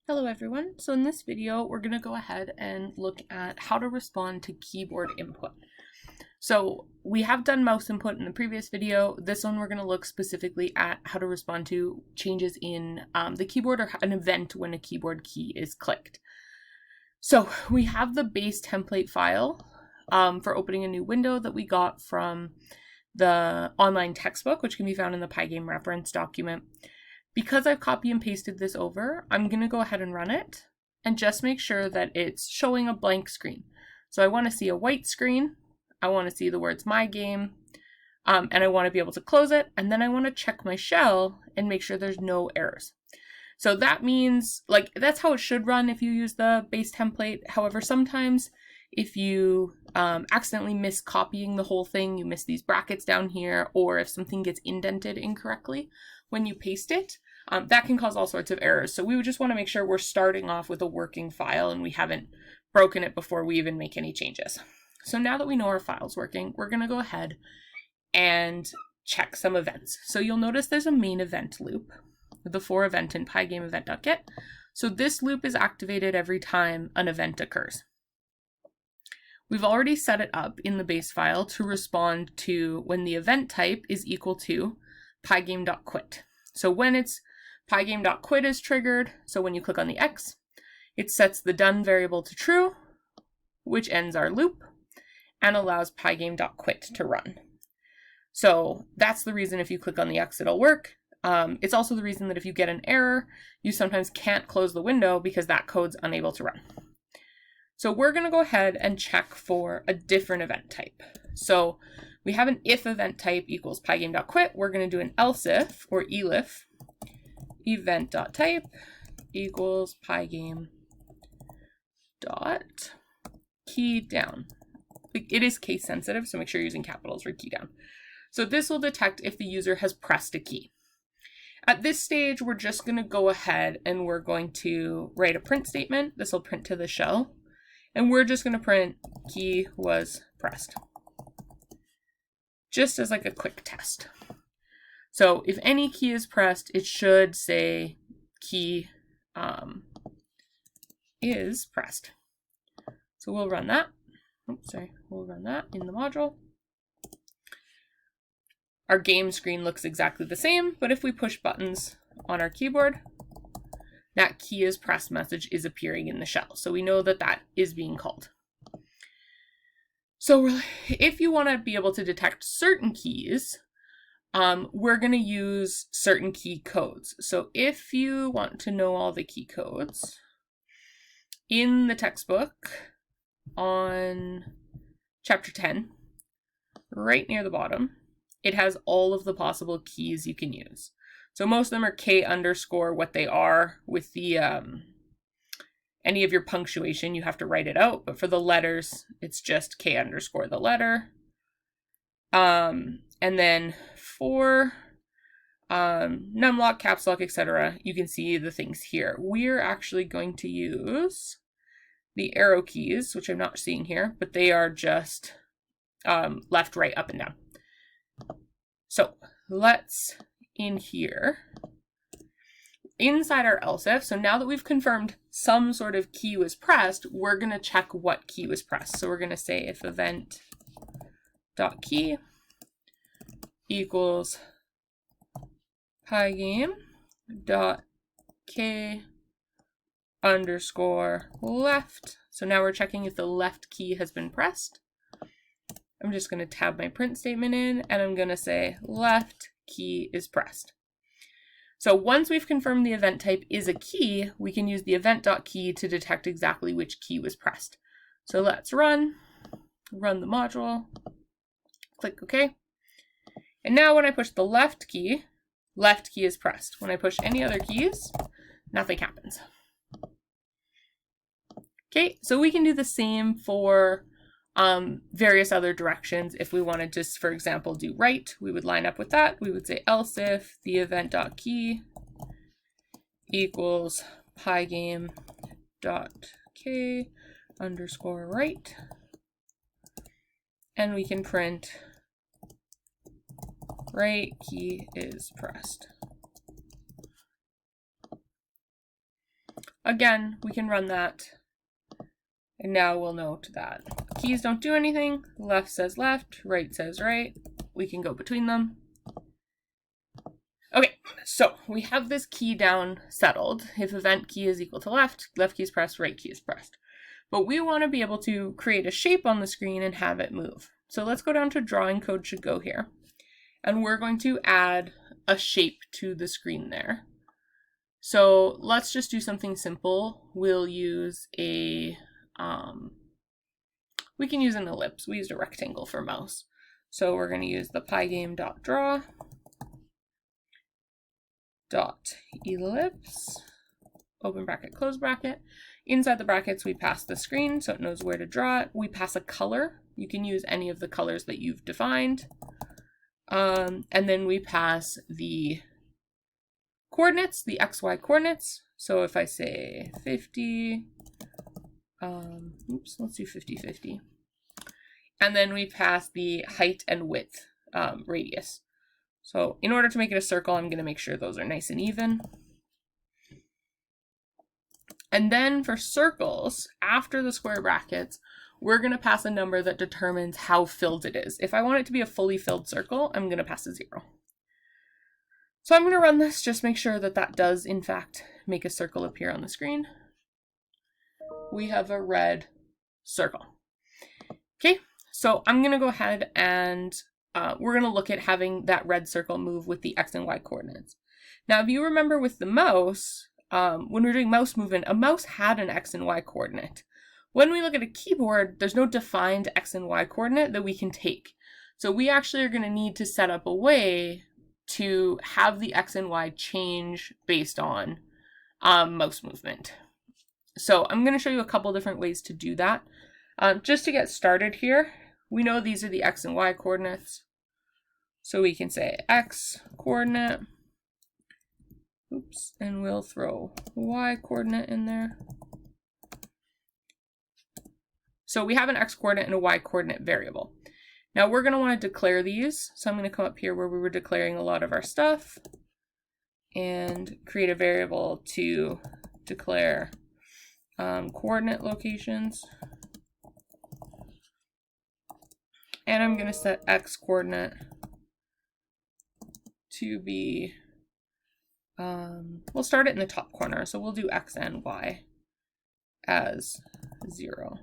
Hello everyone. So in this video, we're going to go ahead and look at how to respond to keyboard input. So we have done mouse input in the previous video. This one, we're going to look specifically at how to respond to changes in the keyboard or an event when a keyboard key is clicked. So we have the base template file for opening a new window that we got from the online textbook, which can be found in the Pygame reference document. Because I've copy and pasted this over, I'm going to go ahead and run it and just make sure that it's showing a blank screen. So I want to see a white screen. I want to see the words my game, and I want to be able to close it. And then I want to check my shell and make sure there's no errors. So that means, like, that's how it should run if you use the base template. However, sometimes if you accidentally miss copying the whole thing, you miss these brackets down here, or if something gets indented incorrectly when you paste it, that can cause all sorts of errors. So we would just want to make sure we're starting off with a working file and we haven't broken it before we even make any changes. So now that we know our file's working, we're going to go ahead and check some events. So you'll notice there's a main event loop with the for event in Pygame event.get. So this loop is activated every time an event occurs. We've already set it up in the base file to respond to when the event type is equal to pygame.quit. So when it's pygame.quit is triggered, so when you click on the X, it sets the done variable to true, which ends our loop and allows pygame.quit to run. So that's the reason if you click on the X, it'll work. It's also the reason that if you get an error, you sometimes can't close the window because that code's unable to run. So we're going to go ahead and check for a different event type. So we have an if event type equals pygame.quit. We're going to do an else if or elif event.type equals pygame dot key down. It is case sensitive, so make sure you're using capitals for key down. So this will detect if the user has pressed a key. At this stage, we're just going to go ahead and we're going to write a print statement. This will print to the shell. And we're just going to print key was pressed, just as like a quick test. So if any key is pressed, it should say key is pressed. So we'll run that. We'll run that in the module. Our game screen looks exactly the same, but if we push buttons on our keyboard, that key is pressed message is appearing in the shell. So we know that that is being called. So if you want to be able to detect certain keys, we're going to use certain key codes. So if you want to know all the key codes, in the textbook on chapter 10, right near the bottom, it has all of the possible keys you can use. So most of them are K underscore what they are. With the any of your punctuation, you have to write it out. But for the letters, it's just K underscore the letter. And then for numlock, caps lock, etc., you can see the things here. We're actually going to use the arrow keys, which I'm not seeing here, but they are just left, right, up, and down. So let's in here, inside our else if, so now that we've confirmed some sort of key was pressed, we're going to check what key was pressed. So we're going to say if event.key equals pygame.k underscore left. So now we're checking if the left key has been pressed. I'm just going to tab my print statement in and I'm going to say left key is pressed. So once we've confirmed the event type is a key, we can use the event.key to detect exactly which key was pressed. So let's run the module, click OK. And now when I push the left key is pressed. When I push any other keys, nothing happens. Okay, so we can do the same for various other directions. If we wanted to, for example, do right, we would line up with that. We would say else if the event.key equals pygame.k underscore right. And we can print right key is pressed. again, we can run that. And now we'll note that keys don't do anything. Left says left, right says right. We can go between them. Okay, so we have this key down settled. If event key is equal to left key is pressed, right key is pressed. But we want to be able to create a shape on the screen and have it move. So let's go down to drawing code should go here. And we're going to add a shape to the screen there. So let's just do something simple. We'll use a, we can use an ellipse. We used a rectangle for mouse. So we're going to use the pygame.draw ellipse, open bracket, close bracket. Inside the brackets, we pass the screen so it knows where to draw it. We pass a color. You can use any of the colors that you've defined. And then we pass the coordinates, the XY coordinates. So if I say 50, let's do 50, 50. And then we pass the height and width radius. So in order to make it a circle, I'm going to make sure those are nice and even. And then for circles, after the square brackets, we're going to pass a number that determines how filled it is. If I want it to be a fully filled circle, I'm going to pass a 0. So I'm going to run this, just make sure that that does, in fact, make a circle appear on the screen. We have a red circle. Okay, so I'm going to go ahead and we're going to look at having that red circle move with the X and Y coordinates. Now, if you remember with the mouse, when we were doing mouse movement, a mouse had an X and Y coordinate. When we look at a keyboard, there's no defined X and Y coordinate that we can take. So we actually are going to need to set up a way to have the X and Y change based on mouse movement. So I'm going to show you a couple different ways to do that. Just to get started here, we know these are the X and Y coordinates. So we can say X coordinate, and we'll throw Y coordinate in there. So we have an X coordinate and a Y coordinate variable. Now we're going to want to declare these. So I'm going to come up here where we were declaring a lot of our stuff and create a variable to declare coordinate locations. And I'm going to set X coordinate to be, we'll start it in the top corner. So we'll do X and Y as 0.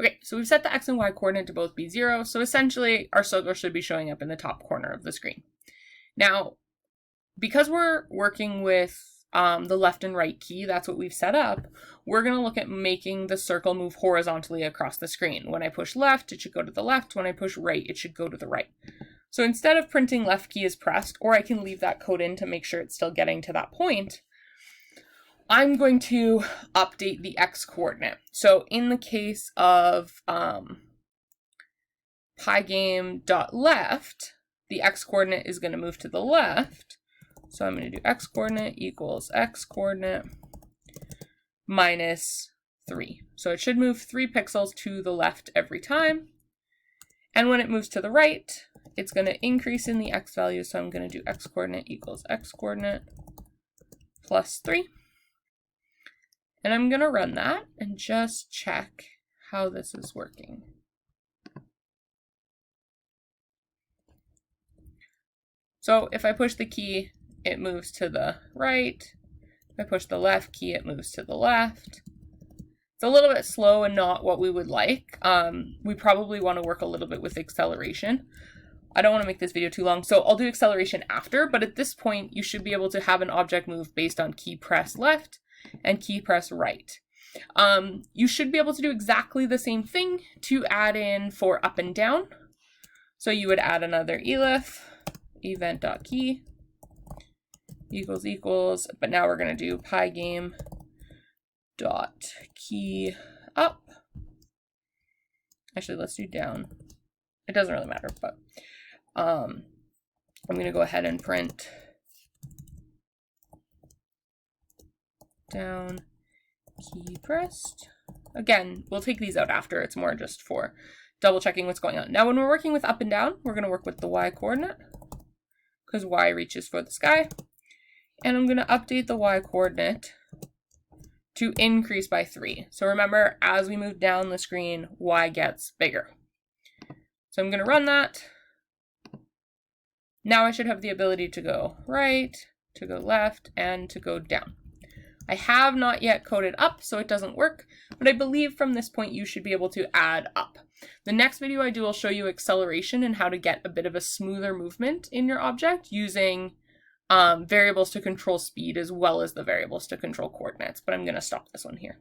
Okay, so we've set the X and Y coordinate to both be 0. So essentially our circle should be showing up in the top corner of the screen. Now, because we're working with the left and right key, that's what we've set up, we're going to look at making the circle move horizontally across the screen. When I push left, it should go to the left. When I push right, it should go to the right. So instead of printing left key is pressed, or I can leave that code in to make sure it's still getting to that point, I'm going to update the X coordinate. So in the case of pygame.left, the X coordinate is going to move to the left. So I'm going to do X coordinate equals X coordinate minus 3. So it should move 3 pixels to the left every time. And when it moves to the right, it's going to increase in the X value. So I'm going to do X coordinate equals X coordinate plus 3. And I'm going to run that and just check how this is working. So if I push the key, it moves to the right. If I push the left key, it moves to the left. It's a little bit slow and not what we would like. We probably want to work a little bit with acceleration. I don't want to make this video too long, so I'll do acceleration after, but at this point, you should be able to have an object move based on key press left and key press right. You should be able to do exactly the same thing to add in for up and down. So you would add another elif, event.key equals, but now we're going to do pygame.key up. Actually, let's do down. It doesn't really matter, but I'm going to go ahead and print down key pressed. Again, we'll take these out after. It's more just for double checking what's going on. Now, when we're working with up and down, we're going to work with the Y coordinate because Y reaches for the sky. And I'm going to update the y coordinate to increase by 3. So remember, as we move down the screen, y gets bigger. So I'm going to run that. Now I should have the ability to go right, to go left, and to go down. I have not yet coded up, so it doesn't work, but I believe from this point you should be able to add up. The next video I do will show you acceleration and how to get a bit of a smoother movement in your object using variables to control speed as well as the variables to control coordinates, but I'm going to stop this one here.